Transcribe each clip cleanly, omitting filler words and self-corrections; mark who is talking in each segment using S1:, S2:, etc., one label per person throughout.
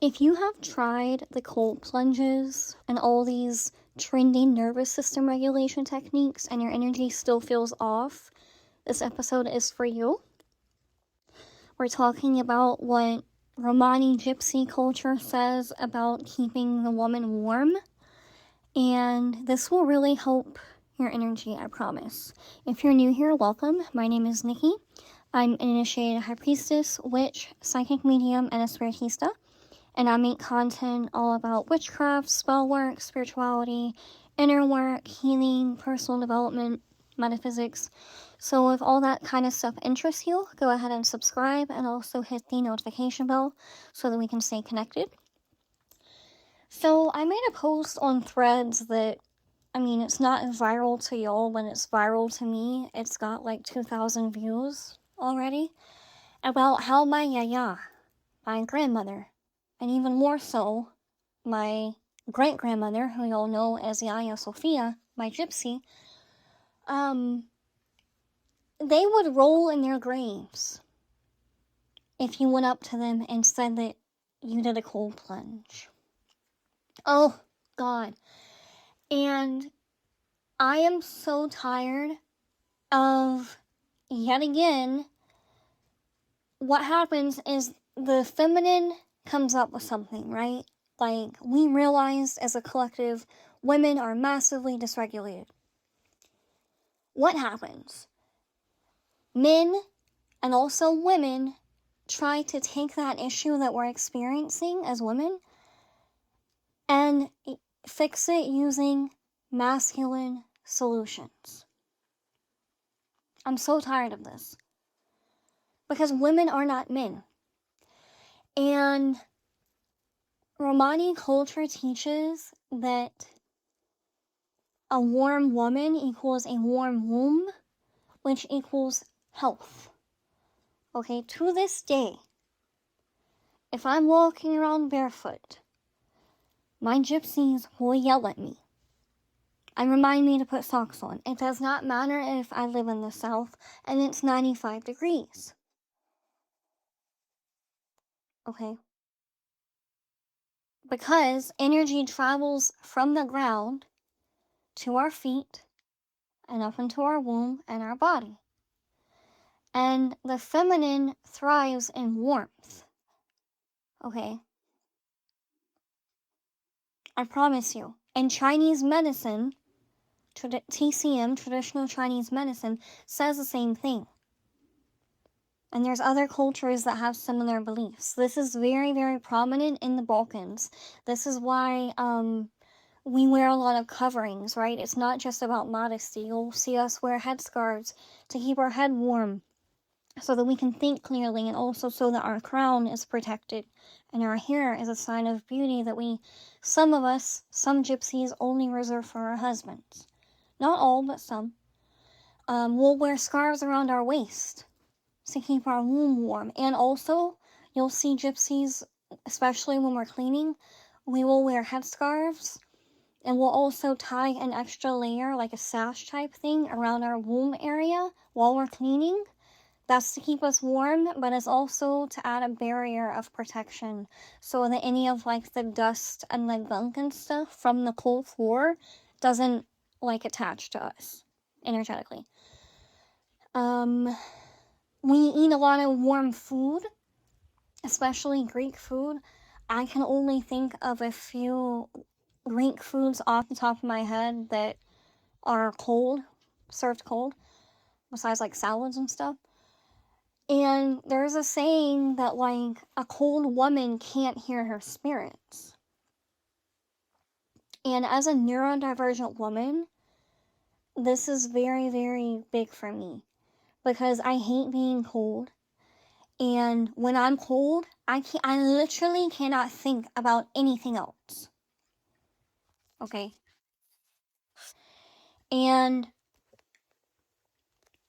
S1: If you have tried the cold plunges and all these trending nervous system regulation techniques and your energy still feels off, this episode is for you. We're talking about what Romani gypsy culture says about keeping the woman warm, and this will really help your energy, I promise. If you're new here, welcome. My name is Nikki. I'm an initiated high priestess, witch, psychic medium, and a spiritista, and I make content all about witchcraft, spell work, spirituality, inner work, healing, personal development, metaphysics. So if all that kind of stuff interests you, go ahead and subscribe and also hit the notification bell so that we can stay connected. So I made a post on Threads that, it's not viral to y'all when it's viral to me. It's got like 2,000 views already, about how my yaya, my grandmother, and even more so, my great-grandmother, who y'all know as Yaya Sophia, my gypsy, they would roll in their graves if you went up to them and said that you did a cold plunge. Oh, God. And I am so tired of, yet again, what happens is the feminine comes up with something, right? Like, we realized as a collective, women are massively dysregulated. What happens? Men and also women try to take that issue that we're experiencing as women and fix it using masculine solutions. I'm so tired of this. Because women are not men. And Romani culture teaches that a warm woman equals a warm womb, which equals health. Okay, to this day, if I'm walking around barefoot, my gypsies will yell at me and remind me to put socks on. It does not matter if I live in the South and it's 95 degrees. Okay? Because energy travels from the ground to our feet and up into our womb and our body. And the feminine thrives in warmth. Okay? I promise you. And Chinese medicine, TCM, traditional Chinese medicine, says the same thing. And there's other cultures that have similar beliefs. This is very, very prominent in the Balkans. This is why we wear a lot of coverings, right? It's not just about modesty. You'll see us wear headscarves to keep our head warm so that we can think clearly, and also so that our crown is protected and our hair is a sign of beauty that some of us, some gypsies, only reserve for our husbands. Not all, but some. We'll wear scarves around our waist to keep our womb warm. And also, you'll see gypsies, especially when we're cleaning, we will wear headscarves, and we'll also tie an extra layer, like a sash type thing, around our womb area while we're cleaning. That's to keep us warm, but it's also to add a barrier of protection so that any of like the dust and the gunk and stuff from the cold floor doesn't like attach to us energetically. We eat a lot of warm food, especially Greek food. I can only think of a few Greek foods off the top of my head that are cold, served cold, besides like salads and stuff. And there's a saying that, like, a cold woman can't hear her spirits. And as a neurodivergent woman, this is very, very big for me. Because I hate being cold. And when I'm cold, I literally cannot think about anything else. Okay? And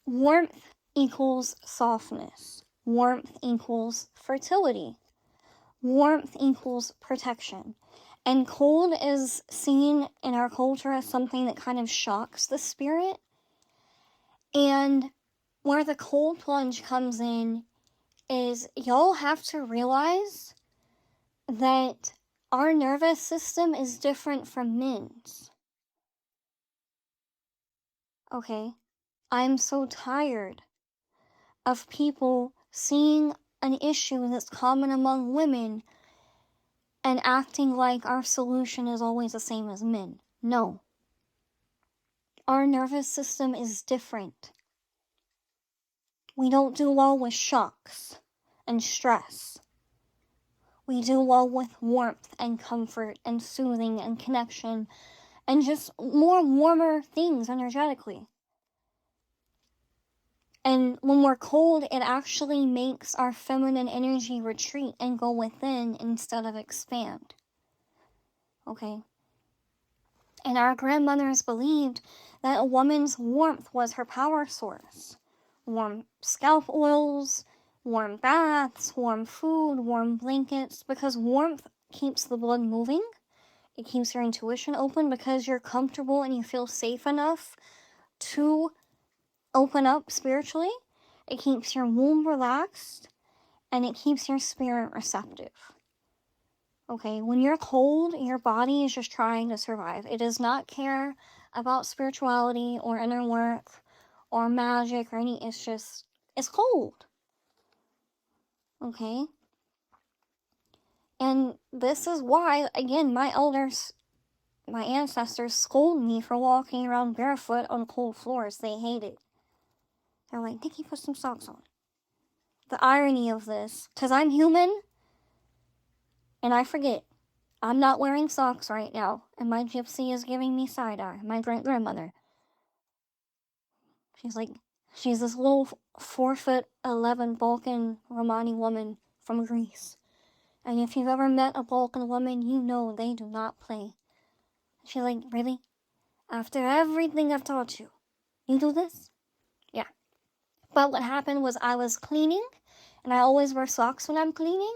S1: warmth equals softness. Warmth equals fertility. Warmth equals protection. And cold is seen in our culture as something that kind of shocks the spirit. And where the cold plunge comes in is y'all have to realize that our nervous system is different from men's. Okay? I'm so tired of people seeing an issue that's common among women and acting like our solution is always the same as men. No. Our nervous system is different. We don't do well with shocks and stress. We do well with warmth and comfort and soothing and connection and just more warmer things energetically. And when we're cold, it actually makes our feminine energy retreat and go within instead of expand. Okay? And our grandmothers believed that a woman's warmth was her power source. Warm scalp oils, warm baths, warm food, warm blankets, because warmth keeps the blood moving. It keeps your intuition open because you're comfortable and you feel safe enough to open up spiritually. It keeps your womb relaxed and it keeps your spirit receptive. Okay, when you're cold, your body is just trying to survive. It does not care about spirituality or inner work or magic or any, it's cold. Okay? And this is why, again, my ancestors scold me for walking around barefoot on cold floors. They hate it. They're like, Nikki, put some socks on. The irony of this, because I'm human and I forget. I'm not wearing socks right now, and my gypsy is giving me side eye, my great grandmother. She's this little 4'11" Balkan Romani woman from Greece. And if you've ever met a Balkan woman, you know they do not play. She's like, really? After everything I've taught you, you do this? Yeah. But what happened was I was cleaning, and I always wear socks when I'm cleaning,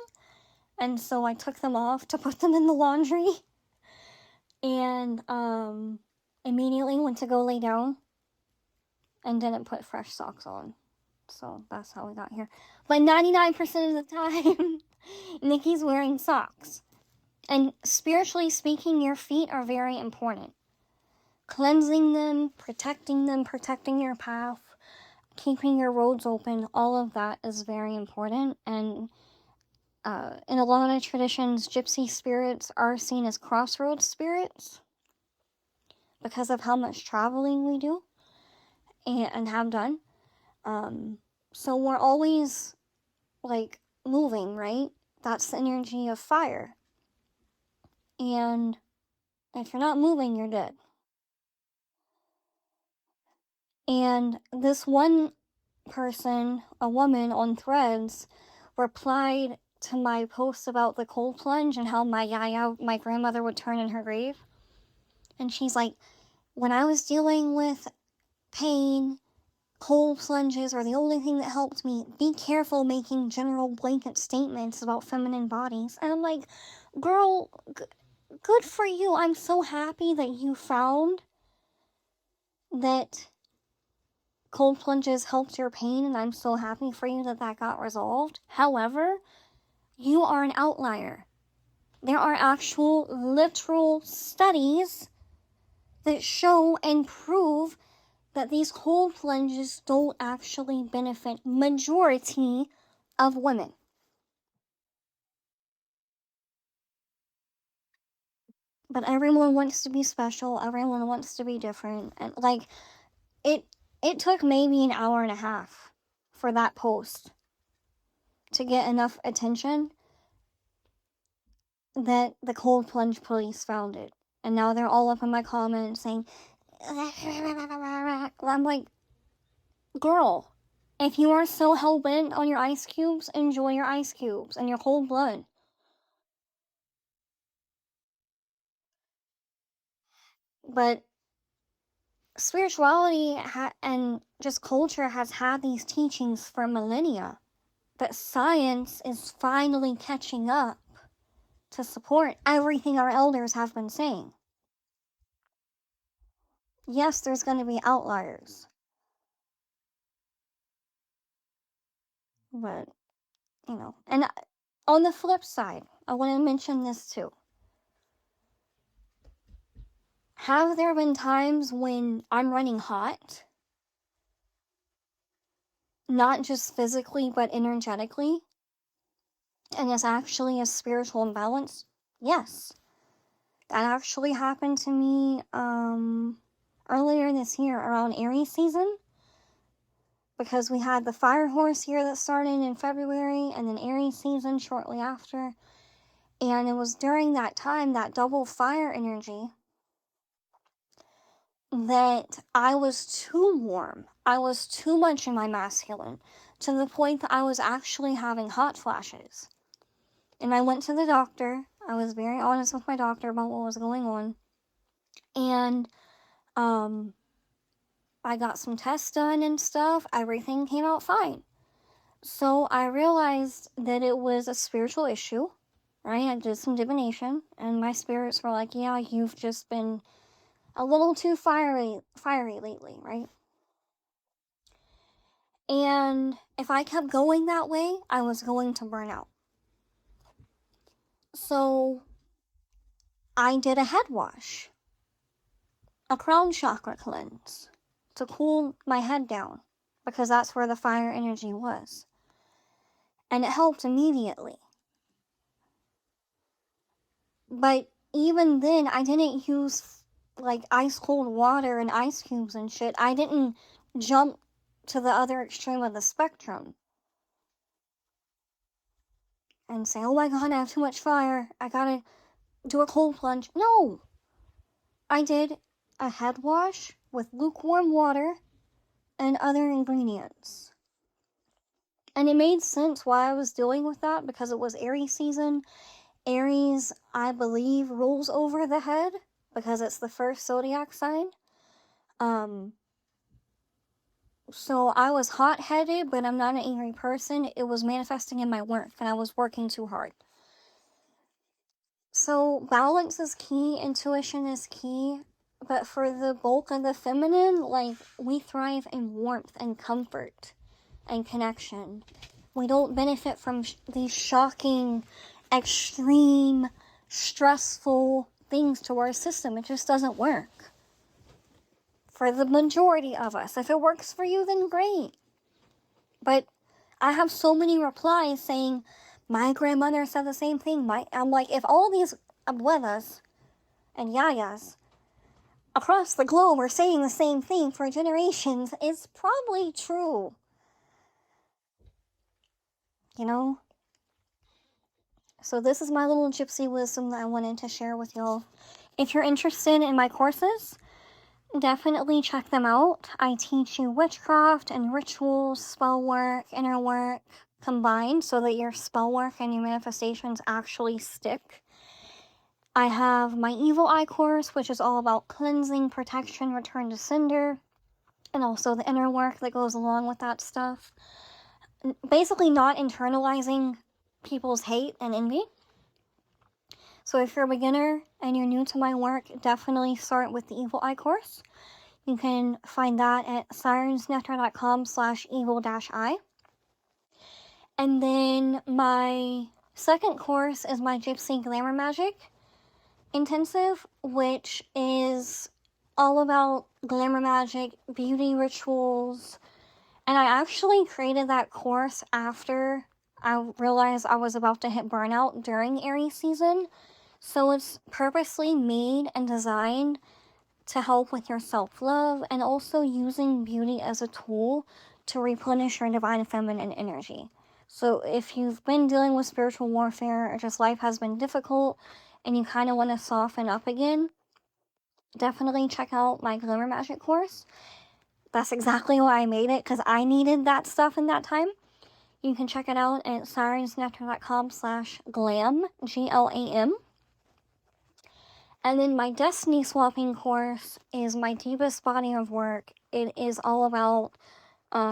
S1: and so I took them off to put them in the laundry, and immediately went to go lay down and didn't put fresh socks on. So that's how we got here. But 99% of the time, Nikki's wearing socks. And spiritually speaking, your feet are very important. Cleansing them, protecting your path, keeping your roads open, all of that is very important. And in a lot of traditions, gypsy spirits are seen as crossroads spirits because of how much traveling we do and have done. So we're always like moving, right? That's the energy of fire. And if you're not moving, you're dead. And this one person, a woman on Threads, replied to my post about the cold plunge and how my yaya, my grandmother, would turn in her grave. And she's like, when I was dealing with pain, cold plunges are the only thing that helped me. Be careful making general blanket statements about feminine bodies. And I'm like, girl, good for you. I'm so happy that you found that cold plunges helped your pain, and I'm so happy for you that that got resolved. However, you are an outlier. There are actual literal studies that show and prove that these cold plunges don't actually benefit majority of women. But everyone wants to be special, everyone wants to be different, and like it took maybe an hour and a half for that post to get enough attention that the cold plunge police found it. And now they're all up in my comments saying, I'm like, girl, if you are so hell-bent on your ice cubes, enjoy your ice cubes and your cold blood. But spirituality and just culture has had these teachings for millennia. But science is finally catching up to support everything our elders have been saying. Yes, there's going to be outliers. But, and on the flip side, I want to mention this too. Have there been times when I'm running hot? Not just physically, but energetically? And it's actually a spiritual imbalance? Yes. That actually happened to me earlier this year around Aries season, because we had the fire horse year that started in February and then Aries season shortly after. And it was during that time, that double fire energy, that I was too warm. I was too much in my masculine, to the point that I was actually having hot flashes. And I went to the doctor. I was very honest with my doctor about what was going on. And I got some tests done and stuff. Everything came out fine. So I realized that it was a spiritual issue, right? I did some divination, and my spirits were like, yeah, you've just been a little too fiery lately, right? And if I kept going that way, I was going to burn out. So I did a head wash, a crown chakra cleanse, to cool my head down, because that's where the fire energy was. And it helped immediately. But even then, I didn't use like ice cold water and ice cubes and shit. I didn't jump to the other extreme of the spectrum and say, oh my god, I have too much fire, I gotta do a cold plunge. No! I did a head wash with lukewarm water and other ingredients. And it made sense why I was dealing with that, because it was Aries season. Aries, I believe, rules over the head because it's the first zodiac sign. So I was hot-headed, but I'm not an angry person. It was manifesting in my work, and I was working too hard. So balance is key, intuition is key, but for the bulk of the feminine, like, we thrive in warmth and comfort and connection. We don't benefit from these shocking, extreme, stressful things to our system. It just doesn't work. For the majority of us. If it works for you, then great. But I have so many replies saying, my grandmother said the same thing. I'm like, if all these abuelas and yayas across the globe are saying the same thing for generations, it's probably true. You know? So this is my little gypsy wisdom that I wanted to share with y'all. If you're interested in my courses, definitely check them out. I teach you witchcraft and rituals, spell work, inner work combined, so that your spell work and your manifestations actually stick. I have my evil eye course, which is all about cleansing, protection, return to sender, and also the inner work that goes along with that stuff. Basically not internalizing people's hate and envy. So if you're a beginner and you're new to my work, definitely start with the evil eye course. You can find that at sirensnectar.com/evil-eye. And then my second course is my Gypsy Glamour Magic Intensive, which is all about glamour magic, beauty rituals. And I actually created that course after I realized I was about to hit burnout during Aries season. So it's purposely made and designed to help with your self-love, and also using beauty as a tool to replenish your divine feminine energy. So if you've been dealing with spiritual warfare, or just life has been difficult and you kind of want to soften up again, definitely check out my Glamour Magic course. That's exactly why I made it, because I needed that stuff in that time. You can check it out at sirensnectar.com/glam, GLAM. And then my Destiny Swapping course is my deepest body of work. It is all about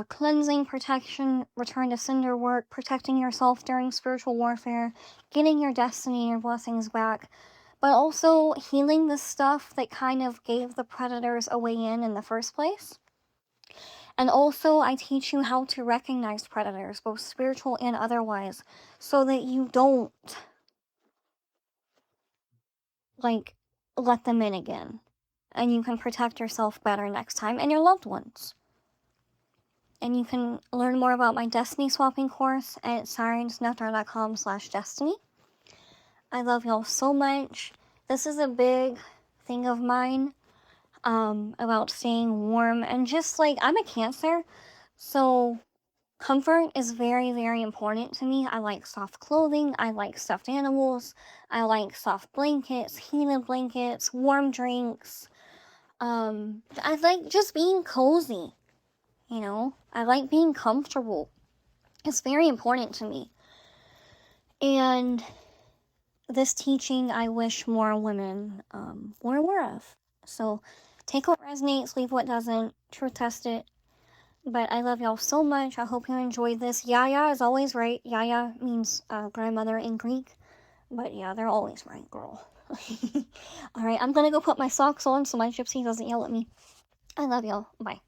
S1: cleansing, protection, return to sender work, protecting yourself during spiritual warfare, getting your destiny and your blessings back, but also healing the stuff that kind of gave the predators a way in the first place. And also, I teach you how to recognize predators, both spiritual and otherwise, so that you don't like, let them in again. And you can protect yourself better next time and your loved ones. And you can learn more about my destiny swapping course at sirensnectar.com/destiny. I love y'all so much. This is a big thing of mine, about staying warm, and just like, I'm a Cancer, so comfort is very, very important to me. I like soft clothing, I like stuffed animals, I like soft blankets, heated blankets, warm drinks. I like just being cozy, you know? I like being comfortable. It's very important to me. And this teaching, I wish more women were aware of. So take what resonates, leave what doesn't, truth test it. But I love y'all so much. I hope you enjoyed this. Yaya is always right. Yaya means grandmother in Greek. But yeah, they're always right, girl. Alright, I'm gonna go put my socks on so my gypsy doesn't yell at me. I love y'all. Bye.